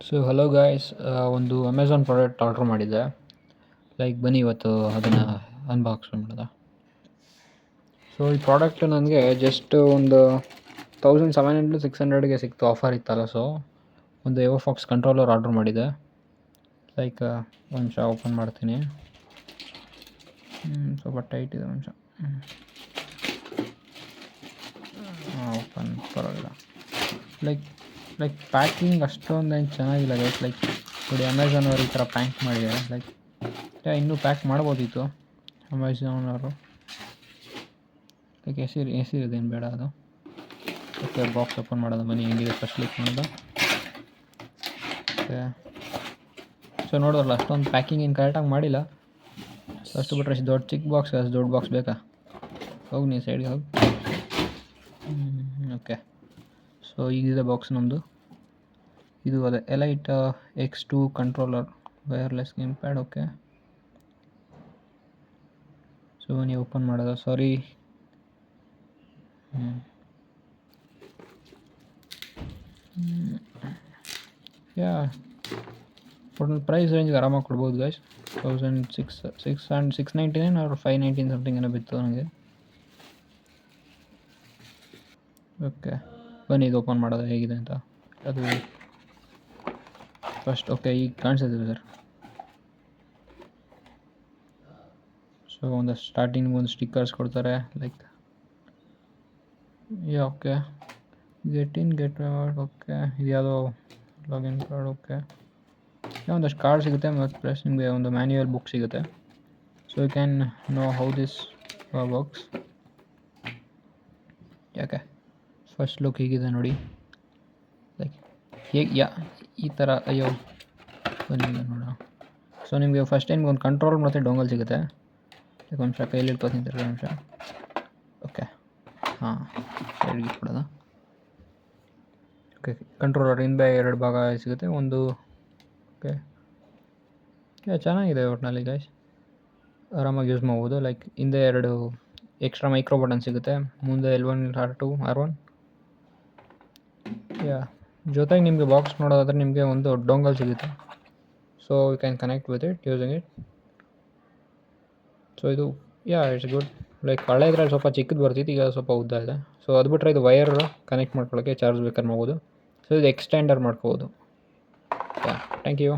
So hello guys, ಒಂದು Amazon product order ಮಾಡಿದ್ದೆ. ಬನ್ನಿ ಇವತ್ತು ಅದನ್ನು ಅನ್ಬಾಕ್ಸ್ ಮಾಡೋದ. ಸೊ ಈ ಪ್ರಾಡಕ್ಟ್ ನನಗೆ ಜಸ್ಟ್ ಒಂದು 1700-600ಗೆ ಸಿಕ್ತು, ಆಫರ್ ಇತ್ತಲ್ಲ. ಸೊ ಒಂದು ಎವೋಫಾಕ್ಸ್ ಕಂಟ್ರೋಲರ್ ಆರ್ಡ್ರ್ ಮಾಡಿದ್ದೆ. ಒಂದು ನಿಮಿಷ ಓಪನ್ ಮಾಡ್ತೀನಿ. ಸ್ವಲ್ಪ ಟೈಟ್ ಇದೆ, ಒಂದು ನಿಮಿಷ. ಓಪನ್ ಪರವಾಗಿಲ್ಲ. ಪ್ಯಾಕಿಂಗ್ ಅಷ್ಟೊಂದು ಏನು ಚೆನ್ನಾಗಿಲ್ಲ ಗೈಸ್. ನೋಡಿ, ಅಮೆಝಾನ್ ಅವರು ಈ ಥರ ಪ್ಯಾಕ್ ಮಾಡಿದ್ದಾರೆ. ಇನ್ನೂ ಪ್ಯಾಕ್ ಮಾಡ್ಬೋದಿತ್ತು ಅಮೆಝಾನ್ ಅವರು. ಎಸಿರಿದೆ, ಏನು ಬೇಡ ಅದು. ಓಕೆ, ಬಾಕ್ಸ್ ಓಪನ್ ಮಾಡೋದು. ಬನ್ನಿ, ಹೆಂಗಿದೆ ಫಸ್ಟ್ ಕ್ಲಿಕ್ ಮಾಡೋದು. ಓಕೆ, ಸೊ ನೋಡೋಲ್ಲ, ಅಷ್ಟೊಂದು ಪ್ಯಾಕಿಂಗ್ ಏನು ಕರೆಕ್ಟಾಗಿ ಮಾಡಿಲ್ಲ. ಅಷ್ಟು ಬಿಟ್ಟರೆ ಅಷ್ಟು ಚಿಕ್ಕ ಬಾಕ್ಸ್, ಅಷ್ಟು ದೊಡ್ಡ ಬಾಕ್ಸ್ ಬೇಕಾ? ಹೋಗಿ ನೀವು ಸೈಡ್ಗೆ ಹೋಗಿ. ಓಕೆ, ಸೊ ಈಗಿದೆ ಬಾಕ್ಸ್ ನಮ್ಮದು. ಇದು ಅದೇ elite X2 controller wireless game pad. Okay, so ನೀವು ಓಪನ್ ಮಾಡೋದು. ಸಾರಿ, ಟೋಟಲ್ ಪ್ರೈಸ್ ರೇಂಜ್ಗೆ ಆರಾಮಾಗಿ ಕೊಡ್ಬೋದು ಗೈಸ್. 699 ಆರ್ 519 ಸಮಥಿಂಗ್ ಏನೋ ಬಿತ್ತು ನನಗೆ. ಓಕೆ, ಬನ್ನಿ ಇದು ಓಪನ್ ಮಾಡೋದು ಹೇಗಿದೆ ಅಂತ. ಅದು ಫಸ್ಟ್ ಓಕೆ, ಈಗ ಕಾಣಿಸ್ತಿದೆ ಸರ್. ಸೊ ಒಂದು ಸ್ಟಾರ್ಟಿಂಗ್ ಒಂದು ಸ್ಟಿಕ್ಕರ್ಸ್ ಕೊಡ್ತಾರೆ. Okay, get in get out. Okay, ಇದು ಯಾವುದೋ ಲಾಗಿನ್ ಕಾರ್ಡ್. ಓಕೆ, ಒಂದಷ್ಟು ಕಾರ್ಡ್ ಸಿಗುತ್ತೆ ಮತ್ತು ಪ್ಲಸ್ ನಿಮಗೆ ಒಂದು ಮ್ಯಾನ್ಯುಯಲ್ ಬುಕ್ ಸಿಗುತ್ತೆ. So you can know how this works. ಯಾಕೆ ಫಸ್ಟ್ ಲುಕ್ ಹೀಗಿದೆ ನೋಡಿ. ಈ ಥರ. ಅಯ್ಯೋ, ಬನ್ನಿ ನೋಡೋಣ. ಸೊ ನಿಮಗೆ ಫಸ್ಟ್ ಟೈಮ್ ಒಂದು ಕಂಟ್ರೋಲ್ ಮತ್ತು ಡೊಂಗಲ್ ಸಿಗುತ್ತೆ. ಒಂದು ನಿಮಿಷ ಕೈಯಲ್ಲಿ ಇಟ್ಕೊತೀನಿ, 2 ನಿಮಿಷ. ಓಕೆ, ಹಾಂ, ಸೈಡ್ಗೆ ಇಟ್ಬಿಡೋದ. ಓಕೆ, ಕಂಟ್ರೋಲರ್ ಹಿಂದೆ 2 ಭಾಗ ಸಿಗುತ್ತೆ. ಒಂದು ಓಕೆ, ಚೆನ್ನಾಗಿದೆ ಒಟ್ಟಿನಲ್ಲಿ ಗೈಸ್. ಆರಾಮಾಗಿ ಯೂಸ್ ಮಾಡ್ಬೋದು. ಹಿಂದೆ 2 ಎಕ್ಸ್ಟ್ರಾ ಮೈಕ್ರೋ ಬಟನ್ ಸಿಗುತ್ತೆ. ಮುಂದೆ L1 R2 R1. ಜೊತೆಗೆ ನಿಮಗೆ ಬಾಕ್ಸ್ ನೋಡೋದಾದರೆ ನಿಮಗೆ ಒಂದು ಡೊಂಗಲ್ ಸಿಗುತ್ತೆ. So you can connect with it using it. So ಇದು ಇಟ್ಸ್ ಗುಡ್. ಹಳೆ ಇದ್ರಲ್ಲಿ ಸ್ವಲ್ಪ ಚಿಕ್ಕದು ಬರ್ತಿತ್ತು, ಈಗ ಸ್ವಲ್ಪ ಉದ್ದ ಇದೆ. ಸೊ ಅದು ಬಿಟ್ಟರೆ ಇದು ವೈರ್ ಕನೆಕ್ಟ್ ಮಾಡ್ಕೊಳ್ಳೋಕ್ಕೆ ಚಾರ್ಜ್ ಬೇಕಾದ್ರೆ ಮಾಡ್ಬೋದು. ಸೊ ಇದು ಎಕ್ಸ್ಟೆಂಡರ್ ಮಾಡ್ಕೋಬೋದು. Thank you.